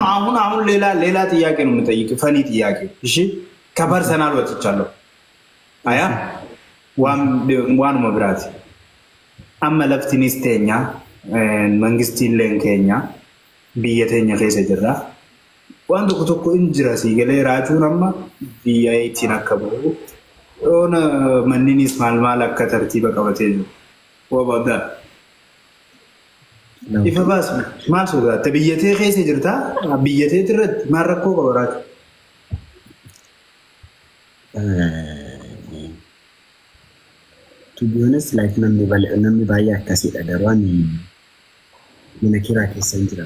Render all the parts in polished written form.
አሁን ሌላ ጥያቄ ነው የምጠይቅ ፈኒ ጥያቄ እሺ ከፐርሰናል ወጥቻለሁ አያ ዋን መብራት አመለፍቲኒስቴኛ መንግስት ይለንከኛ ቢየተኛ ከሰጀራ ዋንዶ ኩቶኮ እንጅራ ሲገለ ራቹንማ ቢያይቲን አከቡ ኦነ መንኒስ ማልማል አከተርቲ በቀበቴ ወባዳ ይፈባስ ማልሶ ጋር ተብየቴ ከሰጀርታ ቢየቴ ትረት ማረኮ ቀበራች to be honest like namni baay'ee akkasiidha garwaan mana kiraa keessa jira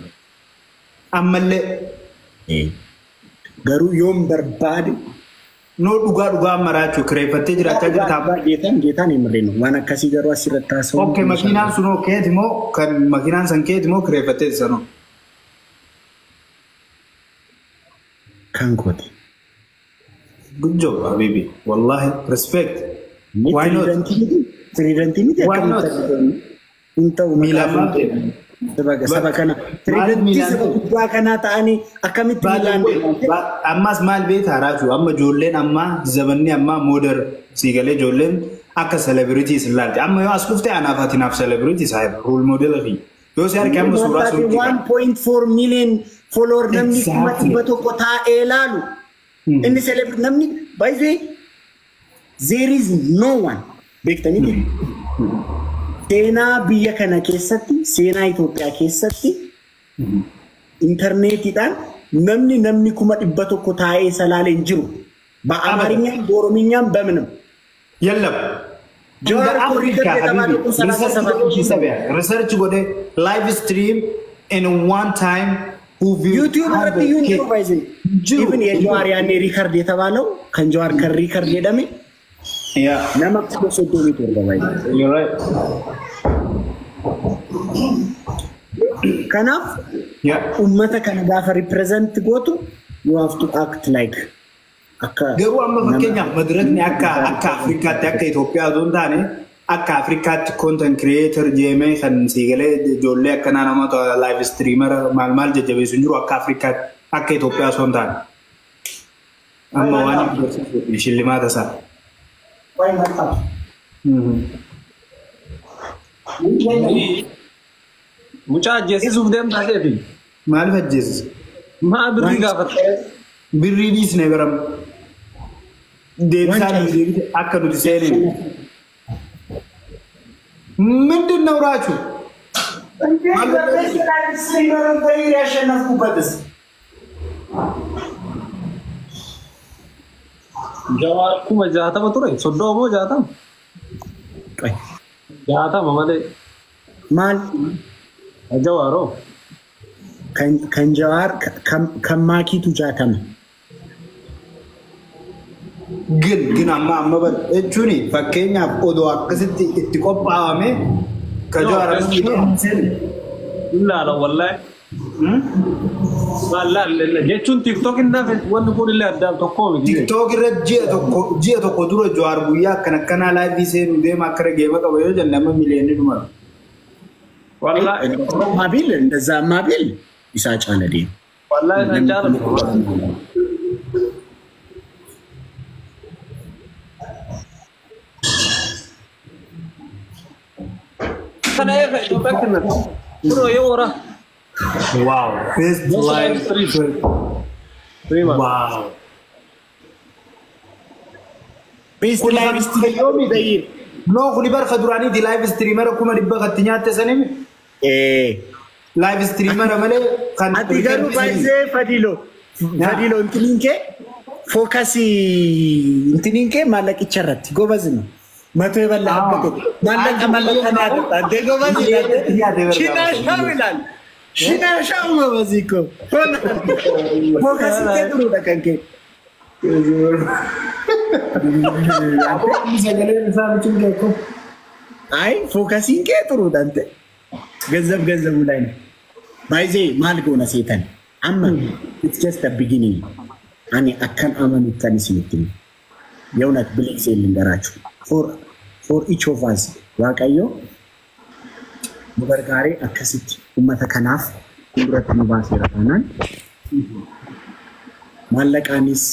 ammalle garuu yoom barbaade no dhugaa maraachu kireeffattee jiraachaa jirta geetaan himree no waan akkasii garuu asirratti taasifamuu okay makiinaan sun keetimo kan makiinaan san keetimo kireeffattee sano kan kooti good job habibi wallahi respect why not Tridenti Into Milan Sabakana Tridenti Sabakana Tani Akamit Milan Ammas mal bet haraju amma Jolen amma Zabani amma modern Sigale Jolen Aka celebrities land amma yo askufte anafati naf celebrities I role model hi yo sar kam sura 1.4 million follower namni kumati bato kota elalu inni celebrity namni by the way there is no one bektani sena biya kana keessatti sena Ethiopia keessatti internetiidhaan namni kuma dhibba tokko taa'ee salaaleen jiru ba amarinyaan borominyaan bamnam yallam jawar research gode live stream in one time who view YouTuberatti improvise even jawar yaane record yetabaለው kan jawar kan record yedame yeah nama so do it you're right kanaf yeah ummata kana gafa represent gotu you have to act like akka garu amma fakenya madrakni akka Africa akka Ethiopia zondane akka Africa content creator jeme kan sigale jolle akka nama to live streamer mal jejabe sunjuru akka Africa akka Ethiopia zondane amma wani shillimata sa why not mucha Jesus dem tasefi mal fajjes ma birri gafat birri dis ne garam deebsan akka du disene ምንድን ነው ራቹ jawar kuma jata bature soddo mo jata mamale mal jawaro kan jawar kan makitu jatama ግን አማበል እቹኒ ፈከኛ ቆዶ አከስቲ እትቆጳዋሜ ከጆራ لا لا والله والله جيتون تيك توك الناس ونقول الله قدام تقوم تيك توك رجيه تو قدره جوار بويا كنا لايف سين دي ما كره جيما قبل جنما مليون دمر والله ما بيل እንደዛ ما بيل ይሳጫለ ዲ والله نجار انا يا اخي بكنا برو يورا واو بيست لايف ستريم واو بيست لايف ستريم داير نو خلي بار خدراني دي لايف ستريمر كوما دبا خطنيات تسنم لايف ستريمر مله كان اتيغارو بايزه فاديلو انتنينكه فوكاسي انتنينكه مالك يچرت ጎበዝ ነው መቶ ይበላበት ማለቀ ናት ደጎበዝ ሽናሻው ይላል ሽናሻው በዚኮ ፎከስ ከጥሩ ደቀንከ አይ ፎከሲንግ ከጥሩ ዳንተ ገንዘቡ ላይ ነው ባይዜ ማልጎና ሰይጣን አማ it's just the beginning አኔ አከን አመን ተንስልኝ የውነት ብሊክስ ልንገራችሁ for each of us waaqayyo mugargaare akkasitti ummata kanaaf kunduratti nu baasee rafaanan Maallaqaanis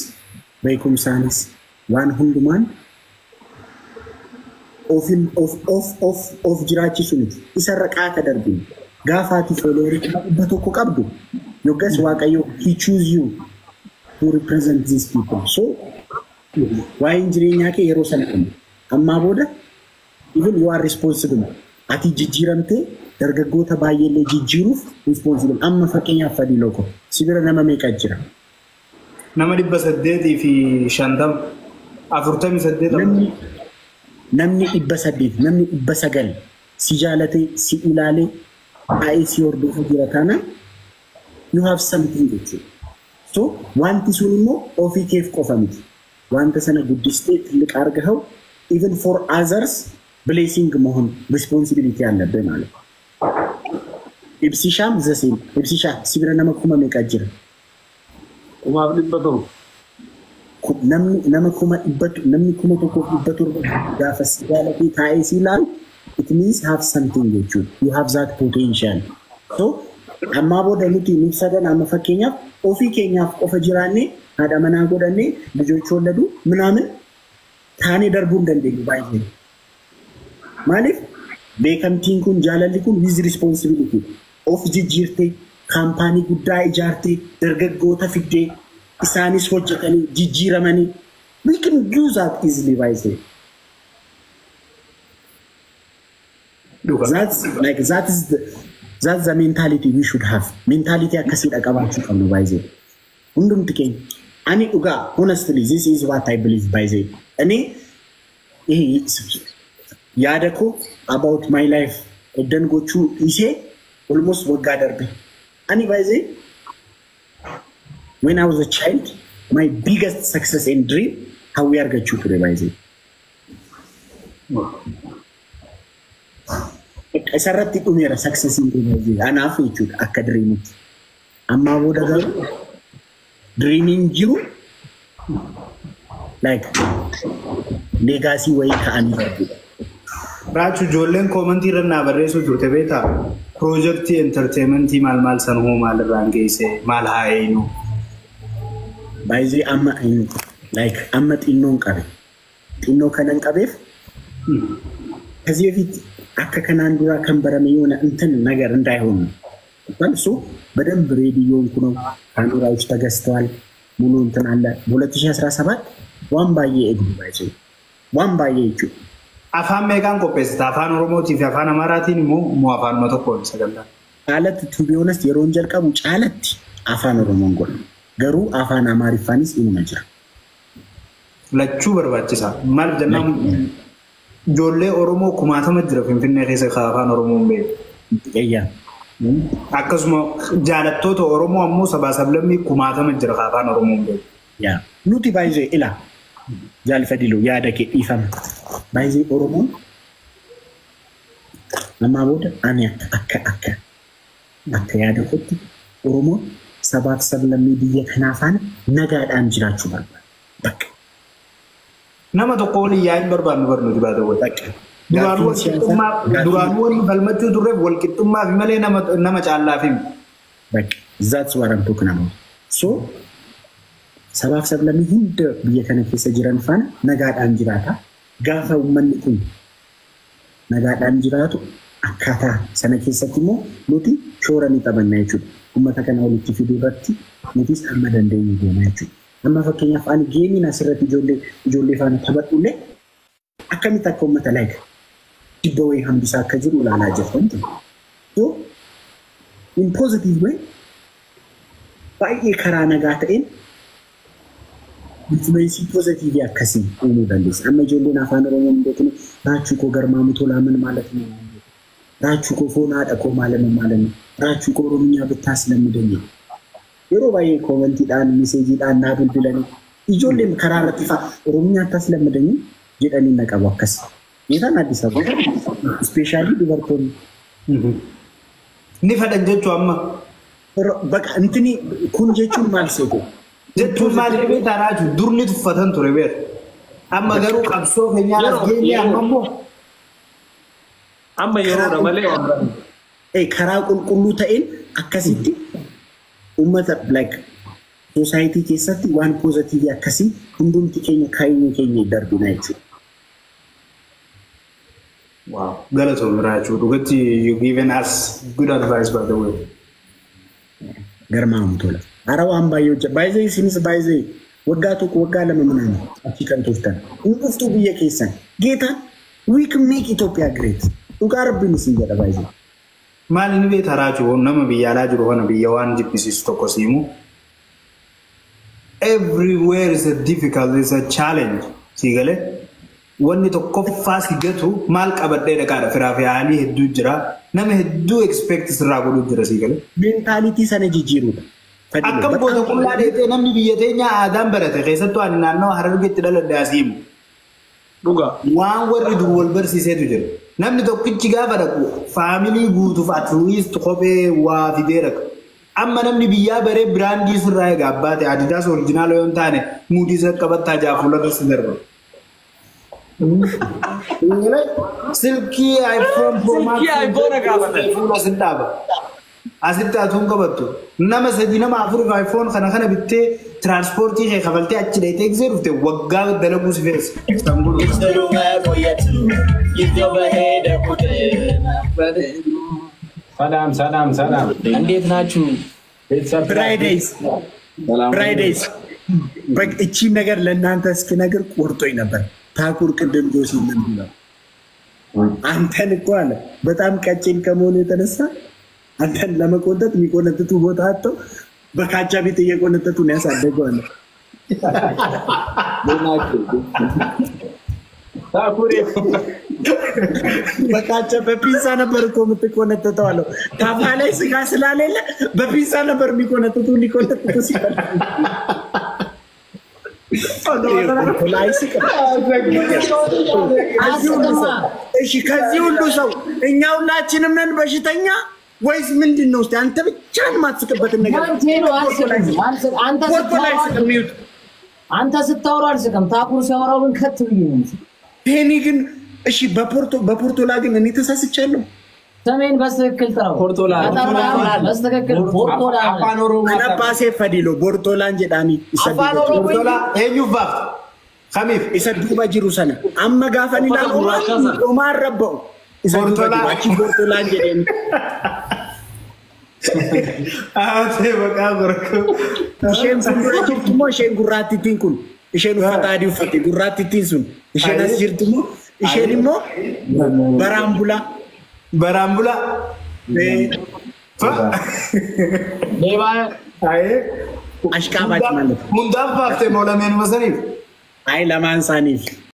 beekumsaanis waan hundumaan of jiraachisuu miti. Isarra qaata darbin. Gaafaati foloorii dhibba tokko qabdu. Yoggas Waaqayyo he choose you to represent these people. So waa'een jireenyaa kee yeroo sana qabu. Ammaa booda even you are responsible. Ati jijjiiramtee dargaggoota baay'eellee jijjiiruuf responsible. Amma fakkeenyaaf Fadii Lookoo si bira nama meeqa jira? Nama 850 48 namni 800 namni 900 si jaalatee si ilaalee taa'ee si hordofu jira taana you have something jechuudha. So wanti sun immoo ofii keef qofa miti. Wanta sana guddistee tilliqa argahu even for others blessing mohon responsibility aለብህ ማለት ነው። Ibsishaam ዘሴን ibsishaa si bira nama kuma meeqa jira? Kumaaf dhibba tokko. Namni kuma tokkoof dhibba torba gaafa si jaalatee taa'ee si ilaalu it means have something jechuudha. You have that potential. So ammaa booda nuti sadan amma fakkeenyaaf ofii keenyaaf qofa jiraannee haadha manaa godhannee ልጆች ወለዱ ምናምን taanee darbuu hin dandeenyu baay'ee. Maaliif beekamtiin kun jaalalli kun with responsibility of jijjiirtee kaampaanii guddaa ijaartee dargaggoota fiddee isaanis hojjetanii jijjiiramanii we can do that easily baay'ee. That's the mentality we should have. Mentality akkasiidha qabaachuu qabnu baay'ee. Hundumti keenya. Ani dhugaa honestly this is what I believe baay'ee. Ani yaada koo about my life eddan gochuu ishee almost waggaa darbe. Ani baay'ee when I was a child my biggest success and dream hawwii argachuu ture baay'ee. Isarratti dhumeera success in baay'ee anaaf jechuudha akka dreamitti. Ammaa booda garuu dreaming jiru like legacy wayii ka'anii argina. Raachu ijoolleen koomentii irra naa barreessuu turte beektaa? Piroojeektii entertainmentii maal san hoo maal irraan geesse maal haa eenyu? Baay'ee amma like amma xinnoon qabe. Xinnoo kanan qabeef ከዚህ በፊት akka kanaan dura kan barame yoona እንትን ነገር እንዳይሆን እሱ በደንብ ሬዲዮን ኩነው ካሜራዎች ተገዝተዋል ሙሉ እንትን አለ 2017 ዋምባዬ እግሩ ባይዘው ዋምባዬ እጁ አፋን ሜጋን ቆጴስታ አፋን ኦሮሞቲፍ አፋን አማራቲን ሞ አፋን መተኮን ሰገላ ጫለት ቱ ቢ ሆነስት የሮንጀል ቀቡ ጫለት አፋን ኦሮሞን ጎል ገሩ አፋን አማሪፋኒስ ይመጀራ ለቹ በርባጭሳ ማል ደናም Jolle Oromo kumaatama jira Finfinnee keessa afaan Oromoon beeku. Akkasuma jaalattoota Oromoo ammoo sabaa sablammii kumaatama jira afaan Oromoon beeku. Nuti baay'ee ila jaalfadiloo yaada kee dhiifama. Baay'ee Oromoon namaa booda ani akka yaada kootti Oromoon sabaaf sablammii biyya kanaafaan nagaadhaan jiraachuu barbaada. Nama tokko waliin yaa'in barbaadnu barnuuti baata waliin. Duraan waliin falmachuu turreef walqixxummaa fi malee nama caallaa fi that's what I'm talking about. So sabaaf sablammii hunda biyya kana keessa jiran faana nagaadhaan jiraata. Gaafa uummanni kun nagaadhaan jiraatu akkaataa sana keessatti immoo nuti shoora ni taphanna jechuudha. Uummata kana walitti fiduu irratti nutis amma dandeenyu deema jechuudha. Amma fakkeenyaaf ani geemiin asirratti ijoollee faana taphadhullee akkamitti akka uummata like dhibba wayii hambisaa akka jiru ilaalaa jirtu. So in positive way baay'ee karaa nagaa ta'een influensii positive akkasii uumuu dandeessa. Amma ijoolleen afaan Oromoo beeknu raachuu koo garmaamu tolaa min ማለት ነው. Raachuu koo foon haadha koo ማለት ነው. Raachuu koo Oromiyaa bittaas lammadanii. Yeroo baay'ee koomentiidhaan meseejiidhaan naa bilbilanii ijoolleen karaa irratti Oromiyaa taas lammadanii jedhanii na qabu akkas. Yeetaan Addis Ababa ispeeshaalii dubartoonni. Ni fadhan jechuu amma. Bakka intini kun jechuun maal seetu? Jechuun maal dhibee taanaatu durni tuffatan ture beeku. Amma garuu qabsoo keenyaa as geenye amma immoo. Amma yeroodha malee. Karaa qulqulluu ta'een akkasitti ummata like society keessatti waan positive akkasii hundumti keenya kaayee keenya darbina jechuudha. Wow, galato Raju. Dugatti you given us good advice by the way. Garma amtola. Arawa ambayo baizay sinis baizay. Wagga to wagga lama manana. Achi kan tuftan. Uftu biya kesan. Geta we can make Ethiopia great. Ugar bin sinjara baizay. Mal ni be Raju nama biya la juro wana biya wan jipisis to kosimu. Everywhere is a difficult, is a challenge. Sigale. Wanni to koffaa sigatu maal qabadde dhaqaadha firaafi haalii hedduu jira nama hedduu expect sirraa godhu jira sigale mentality sana jijjiirudha akkam goota qullaa dheetee namni biyya teenya aadaan barate keessattuu ani naannoo Harargeetti dhaladhe asiimu dhuga waan warri dur wal barsiiseetu jira namni tokkichi gaafa dhaqu faamilii guutuuf at least kophee waa fidee dhaqa amma namni biyyaa baree biraandii sirraa egaa abbaate Adidas original yoo taane muudii isa qabattaa jaafularra si darba. Silky iPhone Pro Max. Silky iPhone agafate. Asitaba. Asitta atunga battu. Nama sadi nama afur iPhone kana bitte transporti ke khafalte achi dayte exerufte wagga dalagu sifes. Salam. Endet nachu? Fridays. Bak ichi ነገር ለእናንተ እስኪ ነገር ቆርጦኝ ነበር ታኩር ቅድም ጆሲ ምን ነው አንተን እኮ አለ በጣም ቀጭን ከመሆኑ የተነሳ አንተን ለመቆንጠጥ የሚቆነጥጡ ቦታ አጥቶ በካቻ ቤት እየቆነጠጡ ነው ያሳደገው አለ ታኩር በካቻ በፒዛ ነበር እኮ የምትቆነጠጠው አለ ታፋ ላይ ስጋ ስላሌለ በፒዛ ነበር የሚቆነጥጡ ሲባል እሺ ከዚህ ሁሉ ሰው እኛ ሁላችንም ነን በሽተኛ ወይስ ምንድነው? እስቲ አንተ ብቻን ማትስቅበት ነገር አንተ ስታወራ አልስቅም ታኩር ሲያወራው ግን ከት ብዬ ነው ቴኒ ግን እሺ በፖርቶላ ግን እኔ ተሳስቻለሁ ሰሜን በስተክክል ተራው ፖርቶላ በስተክክል ፖርቶላ አናፓሴ ፈዲሎ ፖርቶላን ጀዳኒ ይሰድዱ ፖርቶላ ሄዩፋፍ خميف ይሰድዱ ባጅሩ ሰነ አመጋፈን ይላል ኡማር ረበው ፖርቶላን ጀደን አቴ በቃ ጎረከ ሼም ጅርቱሞ ሼን ጉራቲቲን ኩን ሼን ፈታዲው ፈቲ ጉራቲቲን ሱን ሼን አስጅርቱሞ ሼንሞ Barambula. Deva. Aye. Ashkabat malu. Mundaf bafte mola men masanif. Ay laman sanif.